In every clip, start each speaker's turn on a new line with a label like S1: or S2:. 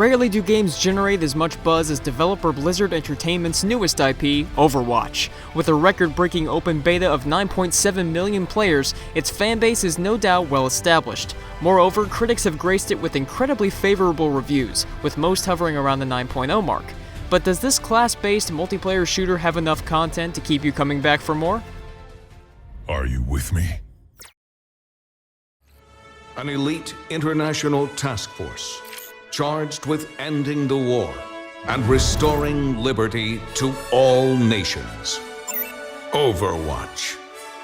S1: Rarely do games generate as much buzz as developer Blizzard Entertainment's newest IP, Overwatch. With a record-breaking open beta of 9.7 million players, its fanbase is no doubt well established. Moreover, critics have graced it with incredibly favorable reviews, with most hovering around the 9.0 mark. But does this class-based multiplayer shooter have enough content to keep you coming back for more?
S2: Are you with me?
S3: An elite international task force charged with ending the war and restoring liberty to all nations. Overwatch.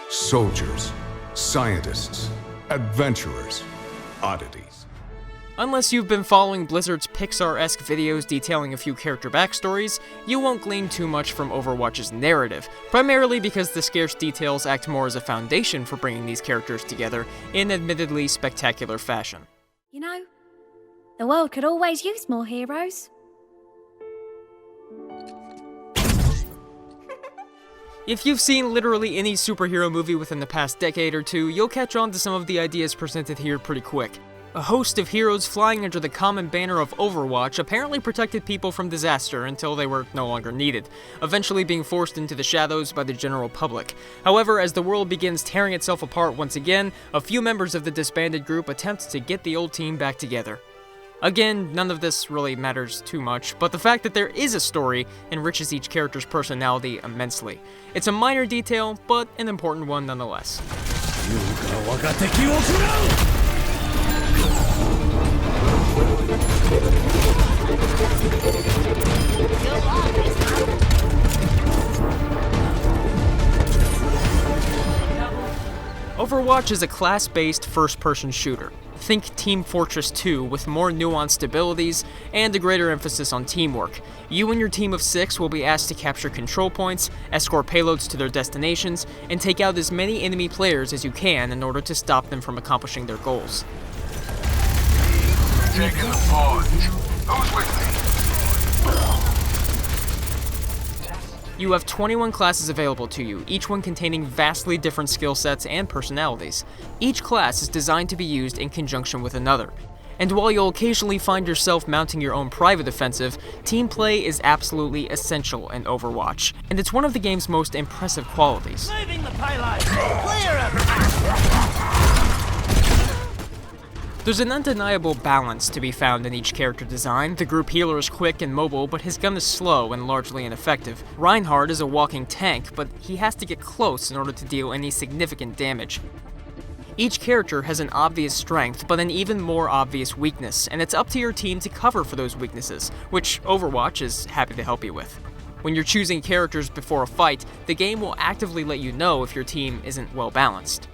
S3: Soldiers, scientists, adventurers, oddities.
S1: Unless you've been following Blizzard's Pixar-esque videos detailing a few character backstories, you won't glean too much from Overwatch's narrative, primarily because the scarce details act more as a foundation for bringing these characters together in admittedly spectacular fashion.
S4: You know, the world could always use more heroes.
S1: If you've seen literally any superhero movie within the past decade or two, you'll catch on to some of the ideas presented here pretty quick. A host of heroes flying under the common banner of Overwatch apparently protected people from disaster until they were no longer needed, eventually being forced into the shadows by the general public. However, as the world begins tearing itself apart once again, a few members of the disbanded group attempt to get the old team back together. Again, none of this really matters too much, but the fact that there is a story enriches each character's personality immensely. It's a minor detail, but an important one nonetheless. Overwatch is a class-based first-person shooter. Think Team Fortress 2 with more nuanced abilities and a greater emphasis on teamwork. You and your team of 6 will be asked to capture control points, escort payloads to their destinations, and take out as many enemy players as you can in order to stop them from accomplishing their goals.
S2: Taking the plunge. Who's with me?
S1: You have 21 classes available to you, each one containing vastly different skill sets and personalities. Each class is designed to be used in conjunction with another. And while you'll occasionally find yourself mounting your own private offensive, team play is absolutely essential in Overwatch, and it's one of the game's most impressive qualities.
S5: Moving the payload! Clear it!
S1: There's an undeniable balance to be found in each character design. The group healer is quick and mobile, but his gun is slow and largely ineffective. Reinhardt is a walking tank, but he has to get close in order to deal any significant damage. Each character has an obvious strength, but an even more obvious weakness, and it's up to your team to cover for those weaknesses, which Overwatch is happy to help you with. When you're choosing characters before a fight, the game will actively let you know if your team isn't well balanced.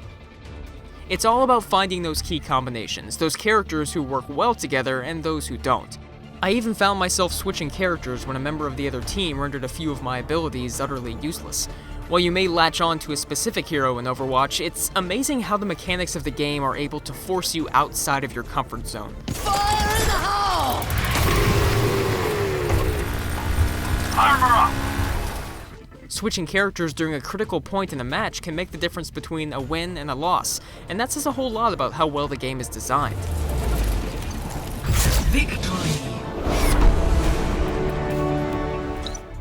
S1: It's all about finding those key combinations, those characters who work well together and those who don't. I even found myself switching characters when a member of the other team rendered a few of my abilities utterly useless. While you may latch on to a specific hero in Overwatch, it's amazing how the mechanics of the game are able to force you outside of your comfort zone.
S5: Fire in the hole!
S2: Armor up!
S1: Switching characters during a critical point in a match can make the difference between a win and a loss, and that says a whole lot about how well the game is designed.
S5: Victory!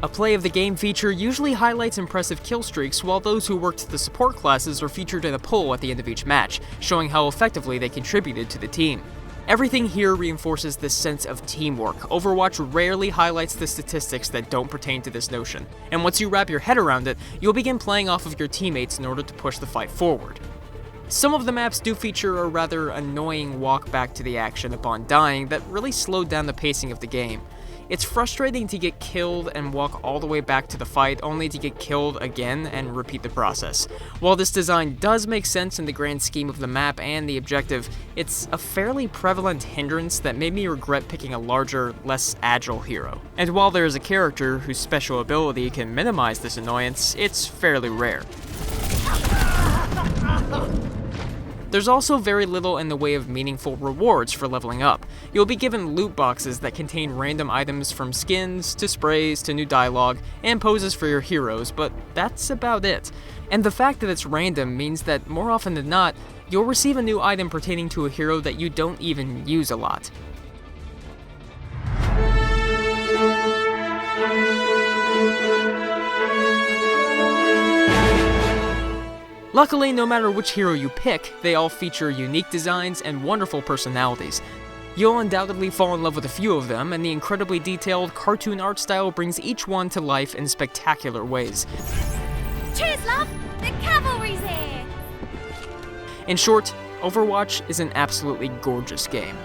S1: A play of the game feature usually highlights impressive kill streaks, while those who worked the support classes are featured in a poll at the end of each match, showing how effectively they contributed to the team. Everything here reinforces this sense of teamwork. Overwatch rarely highlights the statistics that don't pertain to this notion, and once you wrap your head around it, you'll begin playing off of your teammates in order to push the fight forward. Some of the maps do feature a rather annoying walk back to the action upon dying that really slowed down the pacing of the game. It's frustrating to get killed and walk all the way back to the fight only to get killed again and repeat the process. While this design does make sense in the grand scheme of the map and the objective, it's a fairly prevalent hindrance that made me regret picking a larger, less agile hero. And while there is a character whose special ability can minimize this annoyance, it's fairly rare. There's also very little in the way of meaningful rewards for leveling up. You'll be given loot boxes that contain random items from skins, to sprays, to new dialogue, and poses for your heroes, but that's about it. And the fact that it's random means that more often than not, you'll receive a new item pertaining to a hero that you don't even use a lot. Luckily, no matter which hero you pick, they all feature unique designs and wonderful personalities. You'll undoubtedly fall in love with a few of them, and the incredibly detailed cartoon art style brings each one to life in spectacular ways.
S4: Cheers, love! The cavalry's here!
S1: In short, Overwatch is an absolutely gorgeous game.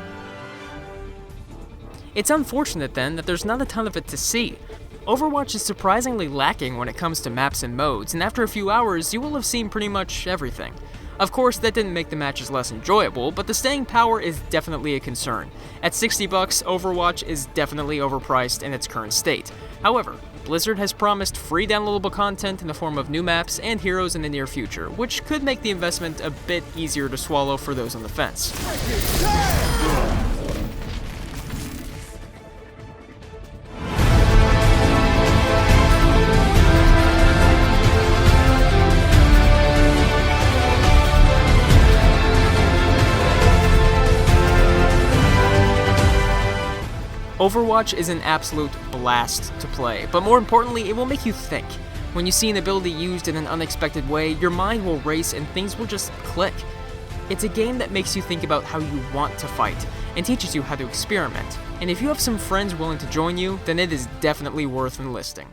S1: It's unfortunate then that there's not a ton of it to see. Overwatch is surprisingly lacking when it comes to maps and modes, and after a few hours you will have seen pretty much everything. Of course, that didn't make the matches less enjoyable, but the staying power is definitely a concern. At $60, Overwatch is definitely overpriced in its current state. However, Blizzard has promised free downloadable content in the form of new maps and heroes in the near future, which could make the investment a bit easier to swallow for those on the fence. Overwatch is an absolute blast to play, but more importantly, it will make you think. When you see an ability used in an unexpected way, your mind will race and things will just click. It's a game that makes you think about how you want to fight, and teaches you how to experiment. And if you have some friends willing to join you, then it is definitely worth enlisting.